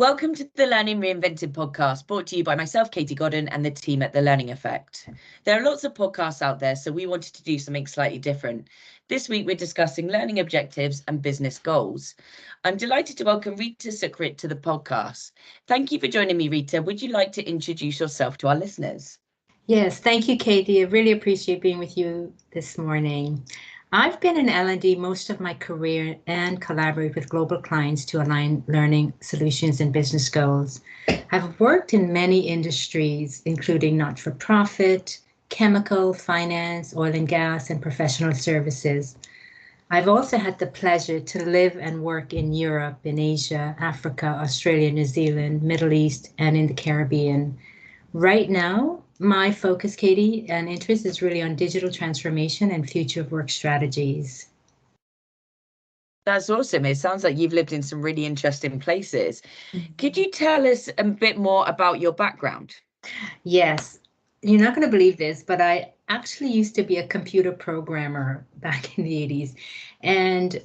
Welcome to the Learning Reinvented Podcast, brought to you by myself, Katie Godden, and the team at The Learning Effect. There are lots of podcasts out there, so we wanted to do something slightly different. This week, we're discussing learning objectives and business goals. I'm delighted to welcome Rita Sookrit to the podcast. Thank you for joining me, Rita. Would you like to introduce yourself to our listeners? Yes, thank you, Katie. I really appreciate being with you this morning. I've been in L&D most of my career and collaborate with global clients to align learning solutions and business goals. I've worked in many industries, including not-for-profit, chemical, finance, oil and gas, and professional services. I've also had the pleasure to live and work in Europe, in Asia, Africa, Australia, New Zealand, Middle East, and in the Caribbean. Right now, my focus, Katie, and interest is really on digital transformation and future of work strategies. That's awesome. It sounds like you've lived in some really interesting places. Could you tell us a bit more about your background? Yes, you're not going to believe this, but I actually used to be a computer programmer back in the 80s. And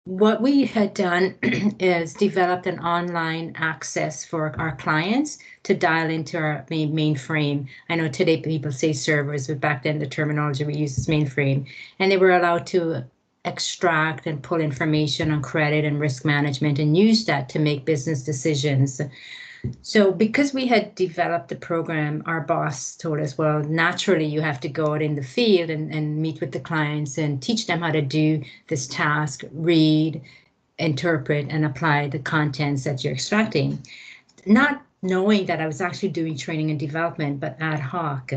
what we had done is developed an online access for our clients to dial into our mainframe. I know today people say servers, but back then the terminology we used is mainframe. And they were allowed to extract and pull information on credit and risk management and use that to make business decisions. So because we had developed the program, our boss told us, well, naturally, you have to go out in the field and meet with the clients and teach them how to do this task, read, interpret, and apply the contents that you're extracting. Not knowing that I was actually doing training and development, but ad hoc.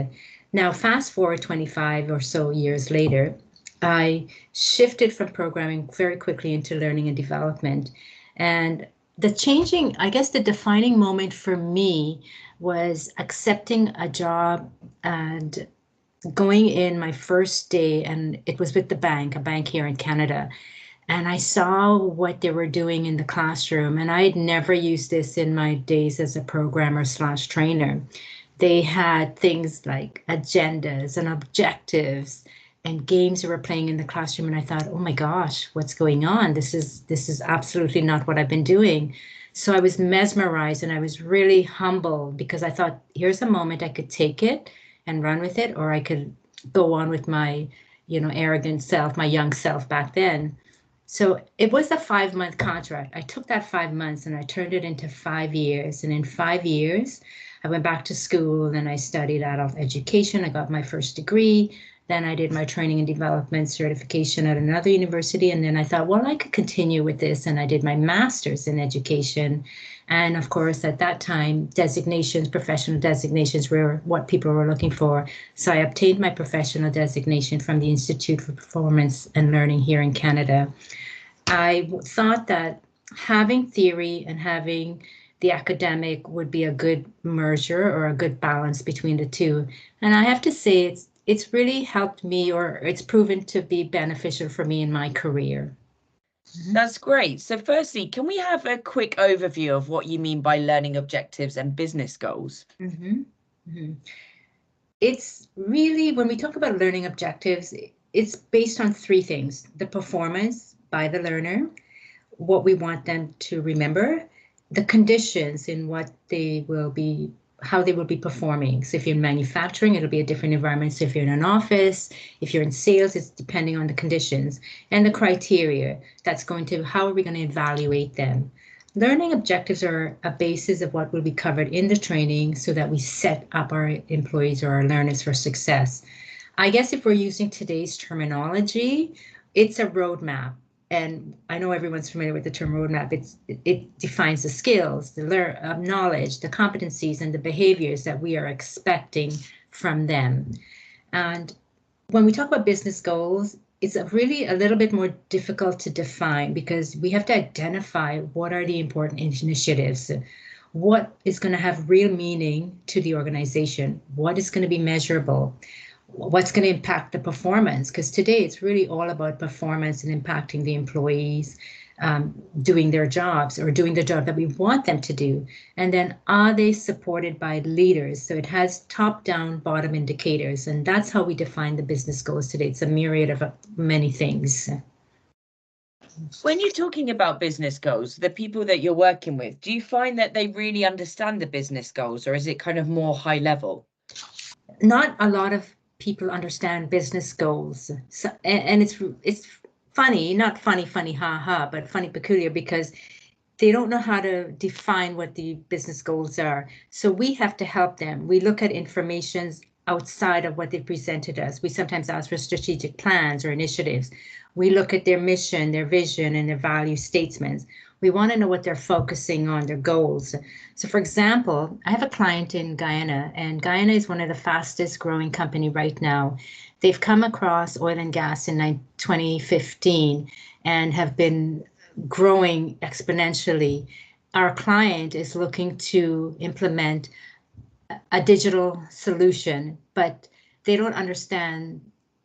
Now, fast forward 25 or so years later, I shifted from programming very quickly into learning and development. And the defining moment for me was accepting a job and going in my first day, and it was with a bank here in Canada. And I saw what they were doing in the classroom, and I had never used this in my days as a programmer/trainer. They had things like agendas and objectives and games that were playing in the classroom. And I thought, oh my gosh, what's going on? This is absolutely not what I've been doing. So I was mesmerized and I was really humble because I thought, here's a moment I could take it and run with it, or I could go on with my, arrogant self, my young self back then. So it was a 5-month contract. I took that 5 months and I turned it into 5 years. And in 5 years, I went back to school and I studied adult education. I got my first degree. Then I did my training and development certification at another university. And then I thought, well, I could continue with this. And I did my master's in education. And of course, at that time, designations, professional designations were what people were looking for. So I obtained my professional designation from the Institute for Performance and Learning here in Canada. I thought that having theory and having the academic would be a good merger or a good balance between the two. And I have to say, it's really helped me, or it's proven to be beneficial for me in my career. That's great. So firstly, can we have a quick overview of what you mean by learning objectives and business goals? It's really, when we talk about learning objectives, it's based on 3 things: the performance by the learner, what we want them to remember, the conditions in what they will be, how they will be performing. So if you're in manufacturing, it'll be a different environment. So if you're in an office, if you're in sales, it's depending on the conditions, and the criteria that's going to, how are we going to evaluate them? Learning objectives are a basis of what will be covered in the training so that we set up our employees or our learners for success. I guess if we're using today's terminology, it's a roadmap. And I know everyone's familiar with the term roadmap. It defines the skills, the knowledge, the competencies, and the behaviors that we are expecting from them. And when we talk about business goals, it's really a little bit more difficult to define because we have to identify what are the important initiatives, what is going to have real meaning to the organization, what is going to be measurable, what's going to impact the performance, because today it's really all about performance and impacting the employees doing their jobs or doing the job that we want them to do. And then are they supported by leaders? So it has top down, bottom indicators, and that's how we define the business goals today. It's a myriad of many things. When you're talking about business goals, the people that you're working with, do you find that they really understand the business goals, or is it kind of more high level? Not a lot of people understand business goals. So, and it's funny, not funny, ha ha, but funny, peculiar, because they don't know how to define what the business goals are. So we have to help them. We look at information outside of what they presented us. We sometimes ask for strategic plans or initiatives. We look at their mission, their vision, and their value statements. We want to know what they're focusing on, their goals. So for example, I have a client in Guyana, and Guyana is one of the fastest growing company right now. They've come across oil and gas in 2015 and have been growing exponentially. Our client is looking to implement a digital solution, but they don't understand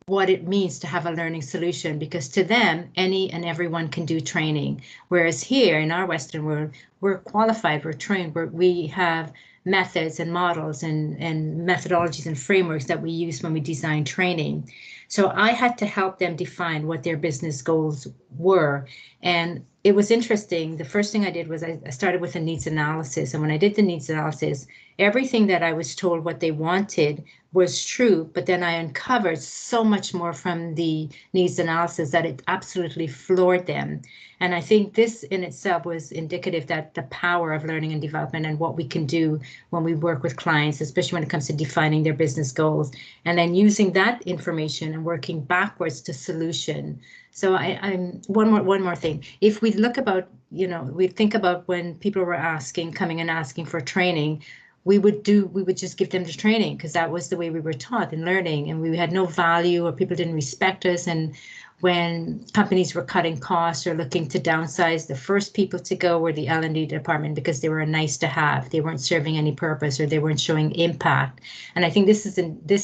what it means to have a learning solution, because to them, any and everyone can do training. Whereas here in our Western world, we're qualified, we're trained, we have methods and models and methodologies and frameworks that we use when we design training. So I had to help them define what their business goals were. And it was interesting. The first thing I did was I started with a needs analysis. And when I did the needs analysis, everything that I was told what they wanted was true, but then I uncovered so much more from the needs analysis that it absolutely floored them. And I think this in itself was indicative that the power of learning and development and what we can do when we work with clients, especially when it comes to defining their business goals, and then using that information and working backwards to solution. So I'm one more thing. If we look about, we think about when people were coming and asking for training, we would just give them the training because that was the way we were taught in learning, and we had no value or people didn't respect us. And when companies were cutting costs or looking to downsize, the first people to go were the L&D department because they were a nice to have. They weren't serving any purpose or they weren't showing impact. And I think this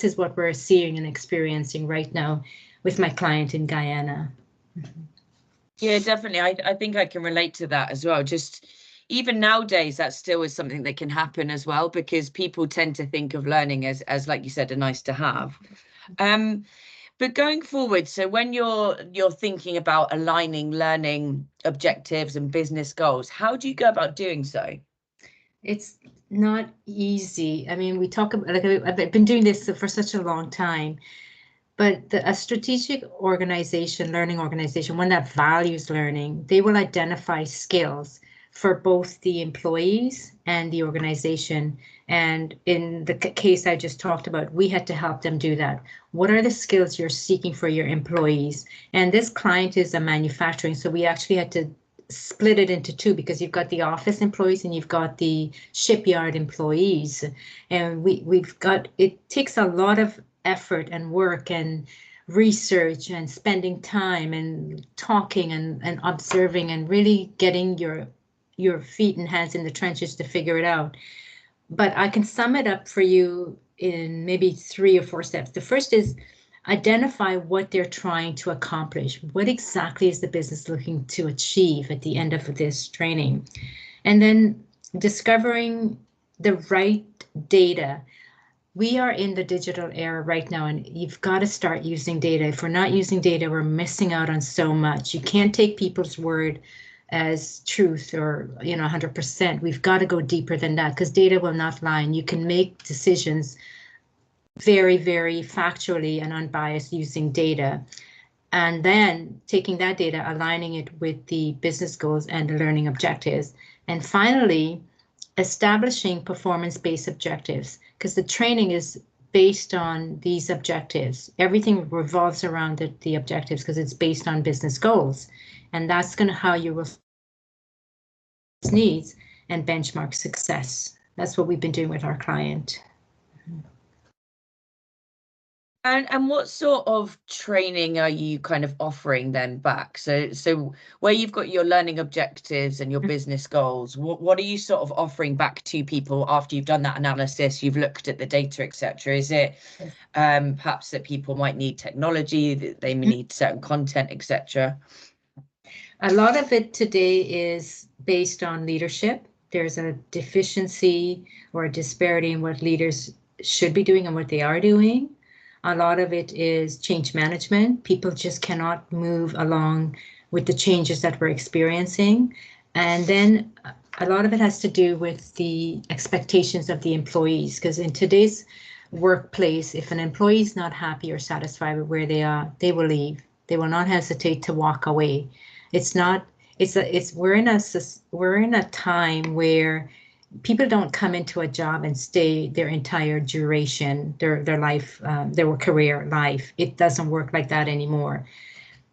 is what we're seeing and experiencing right now with my client in Guyana. Yeah, definitely. I think I can relate to that as well. Just even nowadays, that still is something that can happen as well, because people tend to think of learning as like you said, a nice to have. But going forward, so when you're thinking about aligning learning objectives and business goals, how do you go about doing so? It's not easy. I mean, we talk about, like, I've been doing this for such a long time, but a strategic organization, learning organization, one that values learning, they will identify skills for both the employees and the organization. And in the case I just talked about, we had to help them do that. What are the skills you're seeking for your employees? And this client is a manufacturing, so we actually had to split it into two, because you've got the office employees and you've got the shipyard employees. And it takes a lot of effort and work and research and spending time and talking and observing and really getting your feet and hands in the trenches to figure it out. But I can sum it up for you in maybe 3 or 4 steps. The first is identify what they're trying to accomplish. What exactly is the business looking to achieve at the end of this training? And then discovering the right data. We are in the digital era right now, and you've got to start using data. If we're not using data, we're missing out on so much. You can't take people's word as truth or 100%. We've got to go deeper than that, because data will not lie, and you can make decisions very, very factually and unbiased using data. And then taking that data, aligning it with the business goals and the learning objectives. And finally, establishing performance-based objectives, because the training is based on these objectives. Everything revolves around the objectives because it's based on business goals. And that's going to how you will needs and benchmark success. That's what we've been doing with our client. And what sort of training are you kind of offering then back? So where you've got your learning objectives and your business goals, what are you sort of offering back to people after you've done that analysis, you've looked at the data, etc.? Is it perhaps that people might need technology, that they may need certain content, etc.? A lot of it today is based on leadership. There's a deficiency or a disparity in what leaders should be doing and what they are doing. A lot of it is change management. People just cannot move along with the changes that we're experiencing. And then a lot of it has to do with the expectations of the employees, because in today's workplace, if an employee is not happy or satisfied with where they are, they will leave. They will not hesitate to walk away. We're in a time where people don't come into a job and stay their entire duration, their life, their career life. It doesn't work like that anymore.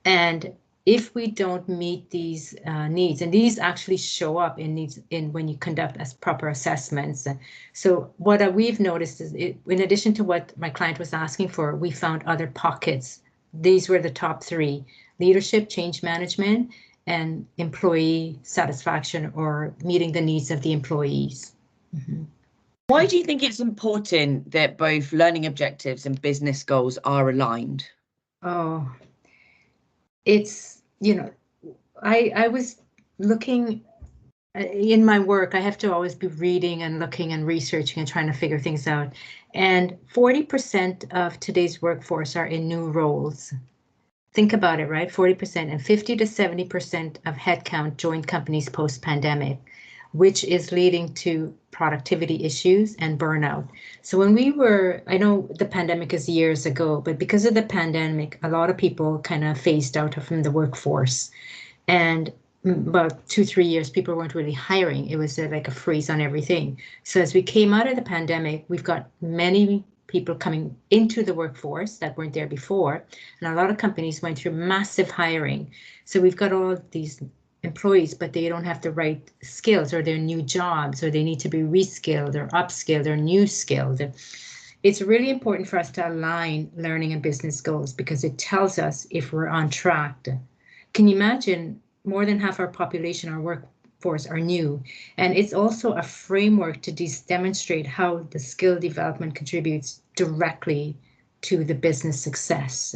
And if we don't meet these needs, and these actually show up in needs in when you conduct as proper assessments. So what we've noticed is, in addition to what my client was asking for, we found other pockets. These were the top three: leadership, change management, and employee satisfaction, or meeting the needs of the employees. Mm-hmm. Why do you think it's important that both learning objectives and business goals are aligned? Oh, it's, I was looking in my work, I have to always be reading and looking and researching and trying to figure things out. And 40% of today's workforce are in new roles. Think about it, right? 40%, and 50 to 70% of headcount joined companies post-pandemic, which is leading to productivity issues and burnout. So I know the pandemic is years ago, but because of the pandemic, a lot of people kind of phased out from the workforce. And about 2-3 years, people weren't really hiring. It was like a freeze on everything. So as we came out of the pandemic, we've got many people coming into the workforce that weren't there before. And a lot of companies went through massive hiring. So we've got all these employees, but they don't have the right skills, or their new jobs, or they need to be reskilled or upskilled or new skilled. It's really important for us to align learning and business goals, because it tells us if we're on track. Can you imagine, more than half our population, our workforce, are new, and it's also a framework to demonstrate how the skill development contributes directly to the business success.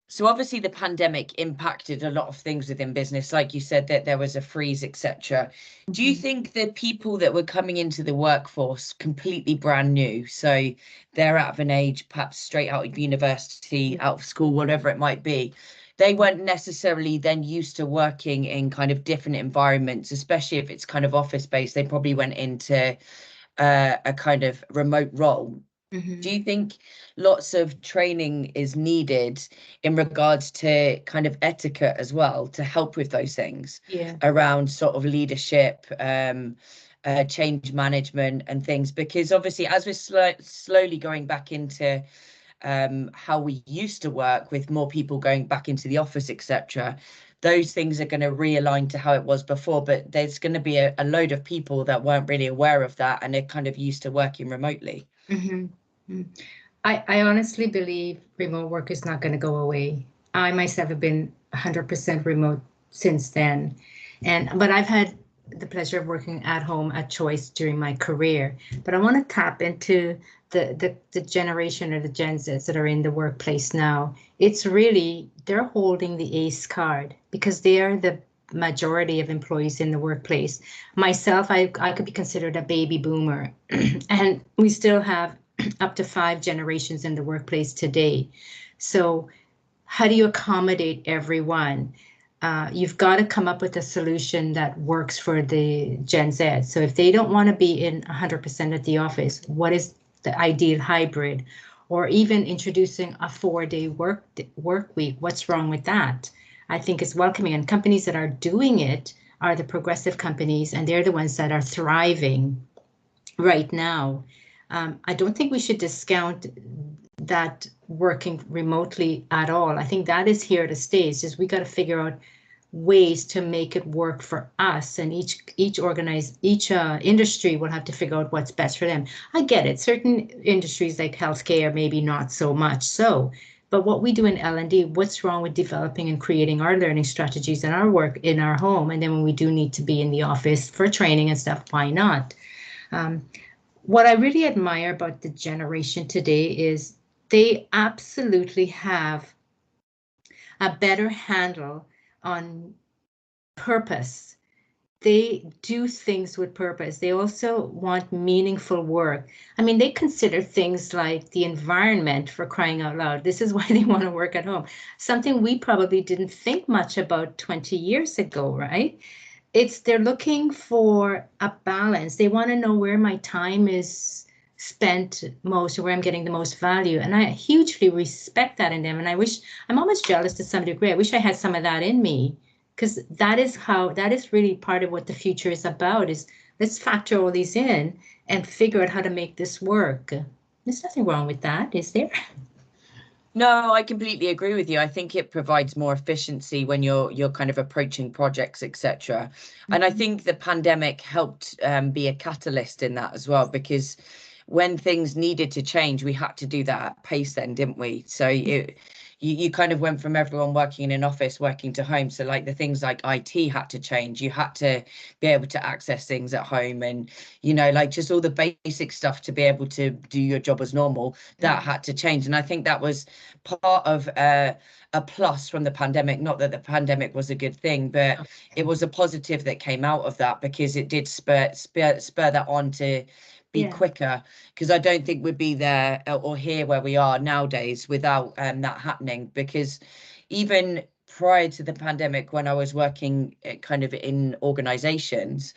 So obviously the pandemic impacted a lot of things within business, like you said, that there was a freeze, etc. Do you think the people that were coming into the workforce completely brand new, so they're out of an age, perhaps straight out of university, out of school, whatever it might be, they weren't necessarily then used to working in kind of different environments, especially if it's kind of office based? They probably went into a kind of remote role. Do you think lots of training is needed in regards to kind of etiquette as well, to help with those things? Yeah. Around sort of leadership, change management and things? Because obviously, as we're slowly going back into how we used to work, with more people going back into the office, etc., those things are going to realign to how it was before. But there's going to be a load of people that weren't really aware of that, and are kind of used to working remotely. Mm-hmm. I honestly believe remote work is not going to go away. I myself have been 100% remote since then. But I've had the pleasure of working at home at choice during my career. But I want to tap into the generation, or the Gen Zs that are in the workplace now. It's really, they're holding the ACE card, because they are the majority of employees in the workplace. Myself, I could be considered a baby boomer, and we still have up to 5 generations in the workplace today. So how do you accommodate everyone? You've got to come up with a solution that works for the Gen Z. So if they don't want to be in 100% at the office, what is the ideal hybrid? Or even introducing a 4-day work week. What's wrong with that? I think it's welcoming, and companies that are doing it are the progressive companies, and they're the ones that are thriving right now. I don't think we should discount that working remotely at all. I think that is here to stay. It's just we got to figure out ways to make it work for us, and each industry will have to figure out what's best for them. I get it. Certain industries like healthcare, maybe not so much so. But what we do in L&D, what's wrong with developing and creating our learning strategies and our work in our home? And then when we do need to be in the office for training and stuff, why not? What I really admire about the generation today is they absolutely have a better handle on purpose they do things with purpose. They also want meaningful work. I mean, they consider things like the environment, for crying out loud. This is why they want to work at home. Something we probably didn't think much about 20 years ago, right? They're looking for a balance. They want to know where my time is spent most, or where I'm getting the most value. And I hugely respect that in them. And I'm almost jealous to some degree. I wish I had some of that in me, because that is really part of what the future is about, is let's factor all these in and figure out how to make this work. There's nothing wrong with that, is there? No, I completely agree with you. I think it provides more efficiency when you're kind of approaching projects, etc. And I think the pandemic helped be a catalyst in that as well, because when things needed to change, we had to do that at pace then, didn't we? So you kind of went from everyone working in an office working to home. So like the things like IT had to change. You had to be able to access things at home, and, you know, like just all the basic stuff to be able to do your job as normal, that had to change. And I think that was part of a plus from the pandemic. Not that the pandemic was a good thing, but it was a positive that came out of that, because it did spur that on to be quicker, because I don't think we'd be there or here where we are nowadays without that happening. Because even prior to the pandemic, when I was working kind of in organizations,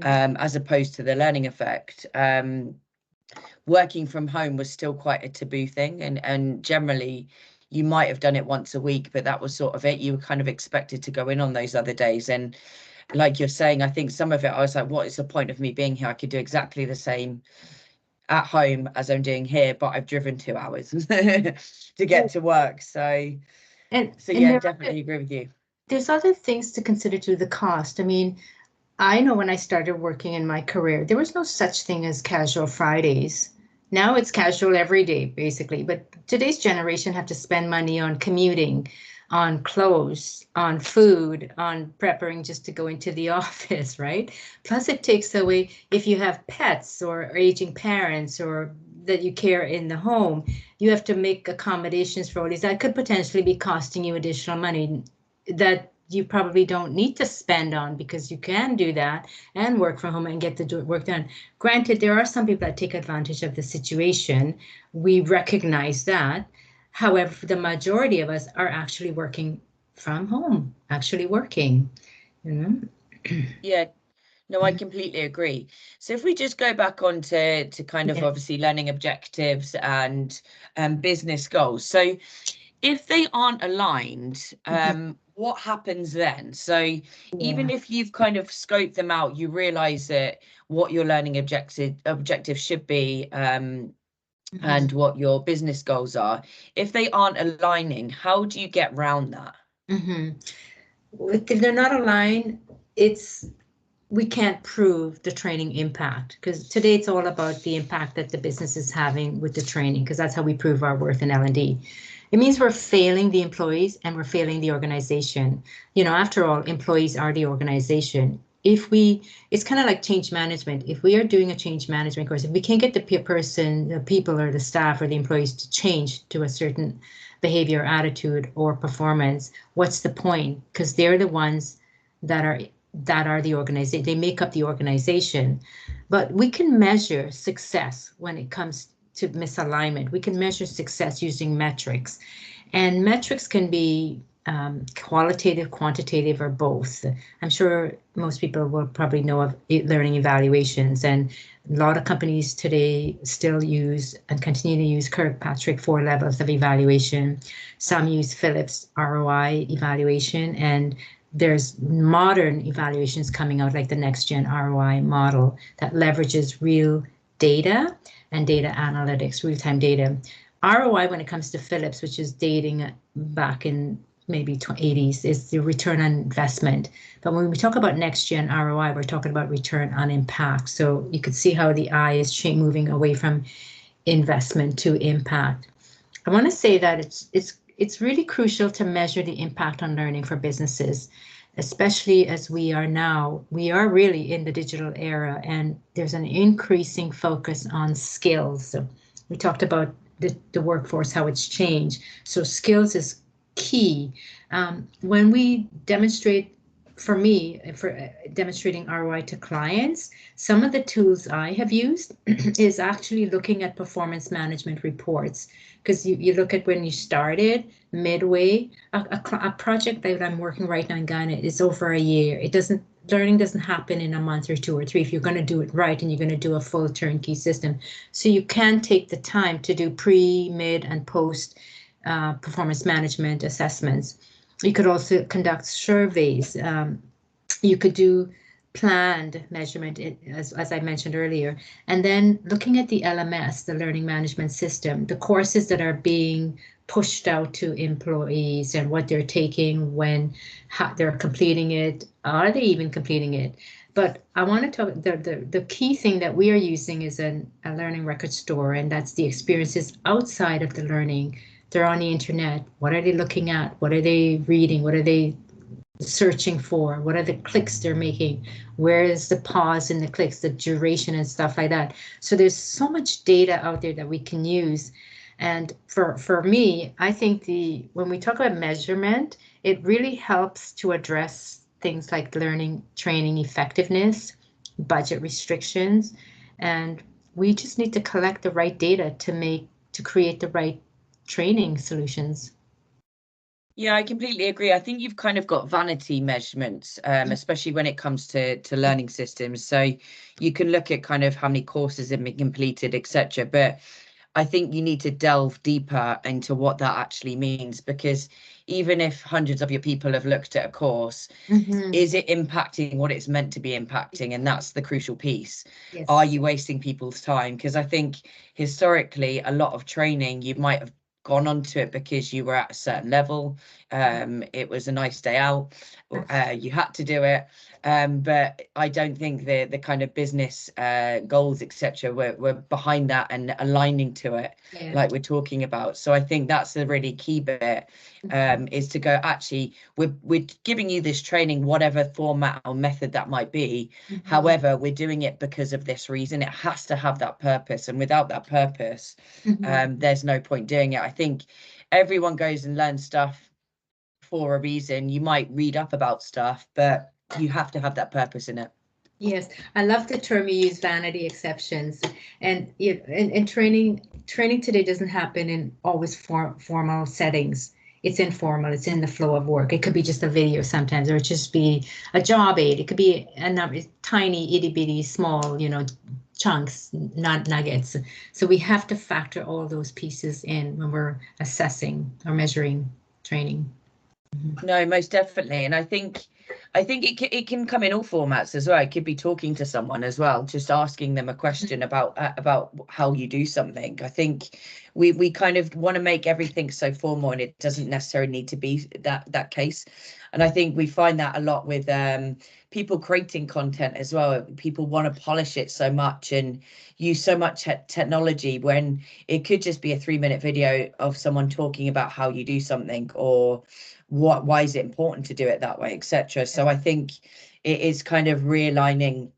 as opposed to the Learning Effect, working from home was still quite a taboo thing, and generally you might have done it once a week, but that was sort of it. You were kind of expected to go in on those other days. And like you're saying, I think some of it, I was like, what is the point of me being here? I could do exactly the same at home as I'm doing here, but I've driven 2 hours to get to work. So yeah, definitely agree with you. There's other things to consider too, the cost. I mean, I know when I started working in my career, there was no such thing as casual Fridays. Now it's casual every day, basically. But today's generation have to spend money on commuting, on clothes, on food, on preparing just to go into the office, right? Plus it takes away, if you have pets or aging parents or that you care in the home, you have to make accommodations for all these. That could potentially be costing you additional money that you probably don't need to spend on, because you can do that and work from home and get the work done. Granted, there are some people that take advantage of the situation. We recognize that. However, the majority of us are actually working from home, actually working, you know? Yeah, no, I completely agree. So if we just go back on to kind of obviously learning objectives and business goals. So if they aren't aligned, what happens then? So even if you've kind of scoped them out, you realize that what your learning objective should be, and what your business goals are. If they aren't aligning, how do you get around that? If they're not aligned, we can't prove the training impact, because today it's all about the impact that the business is having with the training, because that's how we prove our worth in L&D. It means we're failing the employees and we're failing the organization. You know, after all, employees are the organization. It's kind of like change management. If we are doing a change management course, if we can't get the people or the staff or the employees to change to a certain behavior, attitude, or performance, what's the point? Because they're the ones that are the organization. They make up the organization. But we can measure success when it comes to misalignment. We can measure success using metrics, and metrics can be qualitative, quantitative, or both. I'm sure most people will probably know of learning evaluations, and a lot of companies today still use and continue to use Kirkpatrick 4 levels of evaluation. Some use Phillips ROI evaluation, and there's modern evaluations coming out like the next gen ROI model that leverages real data and data analytics, real-time data. ROI, when it comes to Phillips, which is dating back in maybe 80s, is the return on investment. But when we talk about next gen ROI, we're talking about return on impact. So you could see how the eye is moving away from investment to impact. I want to say that it's really crucial to measure the impact on learning for businesses, especially as we are really in the digital era, and there's an increasing focus on skills. So we talked about the workforce, how it's changed. So skills is key. When we demonstrate for me, for demonstrating ROI to clients, some of the tools I have used is actually looking at performance management reports. Because you look at when you started, midway, a project that I'm working right now in Ghana is over a year. Learning doesn't happen in a month or 2 or 3 if you're going to do it right and you're going to do a full turnkey system. So you can take the time to do pre, mid, and post performance management assessments. You could also conduct surveys. You could do planned measurement, as I mentioned earlier, and then looking at the LMS, the learning management system, the courses that are being pushed out to employees and what they're taking, how they're completing it, are they even completing it? But I want to talk, the key thing that we are using is a learning record store, and that's the experiences outside of the learning. They're on the internet. What are they looking at? What are they reading? What are they searching for? What are the clicks they're making? Where is the pause in the clicks, the duration and stuff like that? So there's so much data out there that we can use. And for me, I think when we talk about measurement, it really helps to address things like learning, training effectiveness, budget restrictions, and we just need to collect the right data to create the right training solutions. Yeah, I completely agree. I think you've kind of got vanity measurements, especially when it comes to learning systems. So you can look at kind of how many courses have been completed, etc. But I think you need to delve deeper into what that actually means, because even if hundreds of your people have looked at a course, is it impacting what it's meant to be impacting? And that's the crucial piece. Yes. Are you wasting people's time? Because I think historically, a lot of training, you might have gone onto it because you were at a certain level. It was a nice day out. You had to do it. But I don't think the kind of business goals, etc., were behind that and aligning to it, like we're talking about. So I think that's the really key bit, is to go, actually, we're giving you this training, whatever format or method that might be. However, we're doing it because of this reason. It has to have that purpose. And without that purpose, there's no point doing it. I think everyone goes and learns stuff for a reason. You might read up about stuff, but you have to have that purpose in it. Yes, I love the term you use, vanity exceptions. And training today doesn't happen in always formal settings. It's informal. It's in the flow of work. It could be just a video sometimes, or it just be a job aid. It could be a tiny, itty bitty, small, chunks, not nuggets. So we have to factor all those pieces in when we're assessing or measuring training. No, most definitely. And I think it can come in all formats as well. It could be talking to someone as well, just asking them a question about how you do something. I think we kind of want to make everything so formal, and it doesn't necessarily need to be that case. And I think we find that a lot with people creating content as well. People want to polish it so much and use so much technology, when it could just be a 3-minute video of someone talking about how you do something, or why is it important to do it that way, etc. So I think it is kind of realigning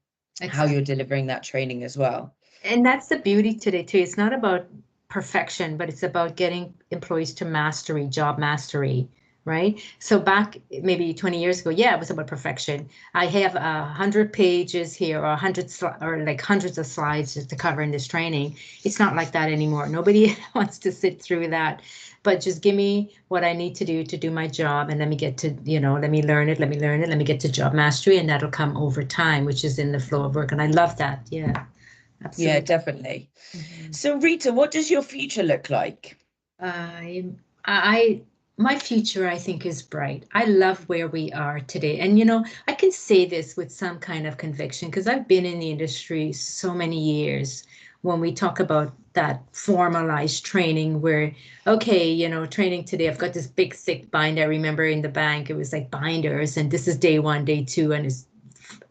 how you're delivering that training as well. And that's the beauty today too. It's not about perfection, but it's about getting employees to mastery, job mastery, right? So back maybe 20 years ago, it was about perfection. I have 100 pages here, or hundreds of slides just to cover in this training. It's not like that anymore. Nobody wants to sit through that. But just give me what I need to do my job, and let me get to, let me learn it, let me get to job mastery, and that'll come over time, which is in the flow of work. And I love that. Yeah, absolutely. Yeah, definitely. So Rita, what does your future look like? My future, I think, is bright. I love where we are today. And, I can say this with some kind of conviction, because I've been in the industry so many years. When we talk about that formalized training where, training today, I've got this big thick binder. I remember in the bank, it was like binders, and this is day 1, day 2, and it's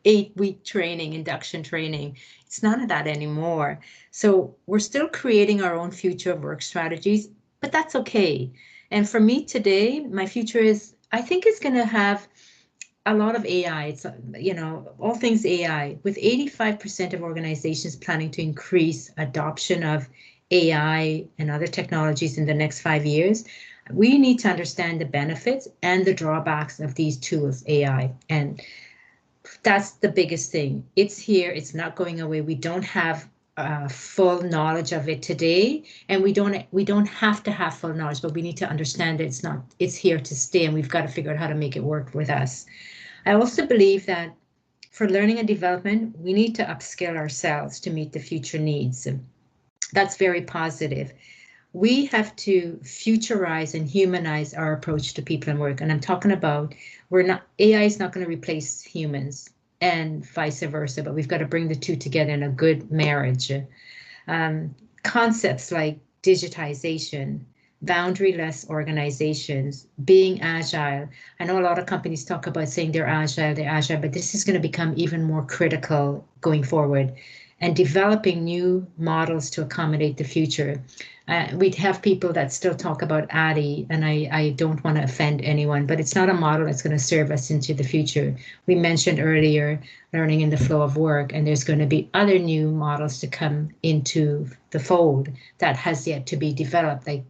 8-week training, induction training. It's none of that anymore. So we're still creating our own future of work strategies, but that's okay. And for me today, my future I think it's going to have a lot of AI. It's, all things AI, with 85% of organizations planning to increase adoption of AI and other technologies in the next 5 years. We need to understand the benefits and the drawbacks of these tools, AI. And that's the biggest thing. It's here. It's not going away. We don't have full knowledge of it today, and we don't have to have full knowledge, but we need to understand that it's here to stay, and we've got to figure out how to make it work with us. I also believe that for learning and development, we need to upskill ourselves to meet the future needs. That's very positive. We have to futurize and humanize our approach to people and work. And I'm talking about, AI is not going to replace humans and vice versa, but we've got to bring the two together in a good marriage. Concepts like digitization, boundary-less organizations, being agile. I know a lot of companies talk about saying they're agile, but this is going to become even more critical going forward, and developing new models to accommodate the future. We'd have people that still talk about ADDIE, and I don't want to offend anyone, but it's not a model that's going to serve us into the future. We mentioned earlier learning in the flow of work, and there's going to be other new models to come into the fold that has yet to be developed. Like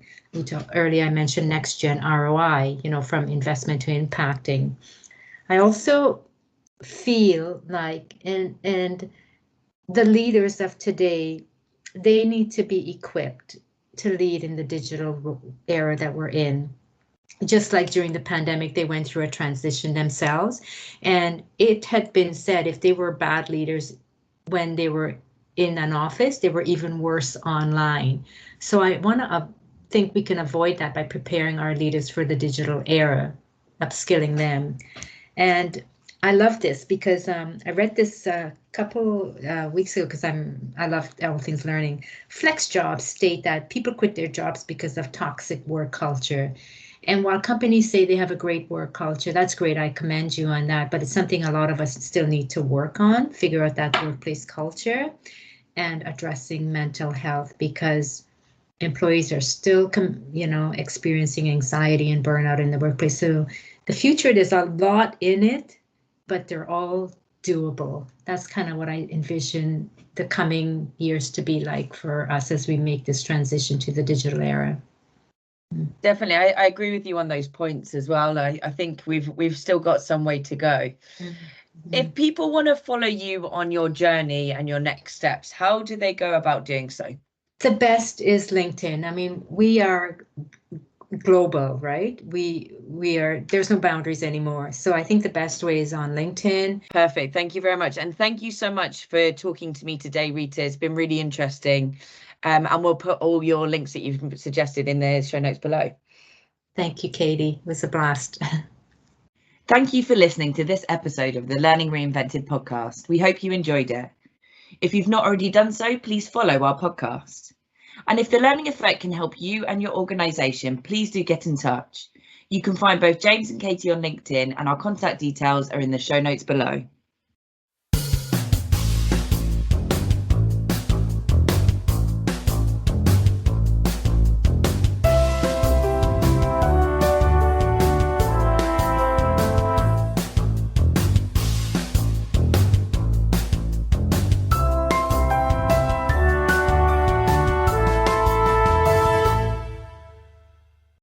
earlier, I mentioned next gen ROI, from investment to impacting. I also feel like, and the leaders of today, they need to be equipped to lead in the digital era that we're in. Just like during the pandemic, they went through a transition themselves. And it had been said if they were bad leaders when they were in an office, they were even worse online. So I want to think we can avoid that by preparing our leaders for the digital era, upskilling them. And I love this because I read this a couple weeks ago because I love all things learning. Flex jobs state that people quit their jobs because of toxic work culture. And while companies say they have a great work culture, that's great. I commend you on that. But it's something a lot of us still need to work on, figure out that workplace culture and addressing mental health, because employees are still, experiencing anxiety and burnout in the workplace. So the future, there's a lot in it, but they're all doable. That's kind of what I envision the coming years to be like for us as we make this transition to the digital era. Definitely, I agree with you on those points as well. I think we've still got some way to go. Mm-hmm. If people want to follow you on your journey and your next steps, how do they go about doing so? The best is LinkedIn. I mean, we are global, right? We are, there's no boundaries anymore. So I think the best way is on LinkedIn. Perfect. Thank you very much. And thank you so much for talking to me today, Rita. It's been really interesting. And we'll put all your links that you've suggested in the show notes below. Thank you, Katie. It was a blast. Thank you for listening to this episode of the Learning Reinvented podcast. We hope you enjoyed it. If you've not already done so, please follow our podcast. And if the Learning Effect can help you and your organisation, please do get in touch. You can find both James and Katie on LinkedIn, and our contact details are in the show notes below.